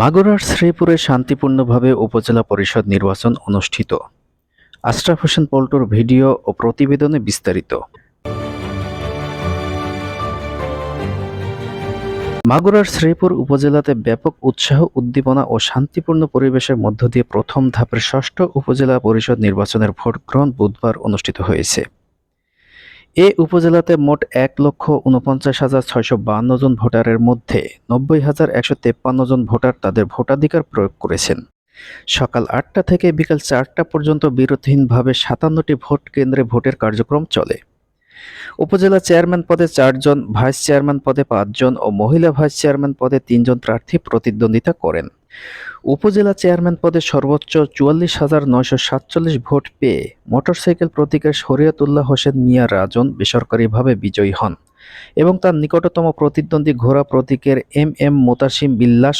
মাগুরার শ্রীপুরে শান্তিপূর্ণভাবে উপজেলা পরিষদ নির্বাচন অনুষ্ঠিত। আশরাফ হোসেন পল্টুর ভিডিও ও প্রতিবেদনে বিস্তারিত। মাগুরার শ্রীপুর উপজেলাতে ব্যাপক উৎসাহ, উদ্দীপনা ও শান্তিপূর্ণ পরিবেশের মধ্য দিয়ে প্রথম ধাপের ষষ্ঠ উপজেলা পরিষদ নির্বাচনের ভোট গ্রহণ বুধবার অনুষ্ঠিত হয়েছে। এ উপজেলাতে মোট ১,৪৯,৬৫২ জন ভোটারের মধ্যে ৯০,১৫৩ জন ভোটার তাদের ভোটাধিকার প্রয়োগ করেছেন। সকাল ৮টা থেকে বিকেল ৪টা পর্যন্ত বিরতিহীনভাবে ৫৭টি ভোট কেন্দ্রে ভোটের কার্যক্রম চলে। উপজেলা চেয়ারম্যান পদে ৪ জন, ভাইস চেয়ারম্যান পদে ৫ জন ও মহিলা ভাইস চেয়ারম্যান পদে ৩ জন প্রার্থী প্রতিদ্বন্দ্বিতা করেন। উপজেলা চেয়ারম্যান পদে সর্বোচ্চ ৪৪,৯৪৭ ভোট পেয়ে মোটরসাইকেল প্রতীকের শরীয়তুল্লাহ হোসেন মিয়া রাজন বেসরকারিভাবে বিজয়ী হন এবং তার নিকটতম প্রতিদ্বন্দ্বী ঘোড়া প্রতীকের এম মোতাসিম বিল্লাহ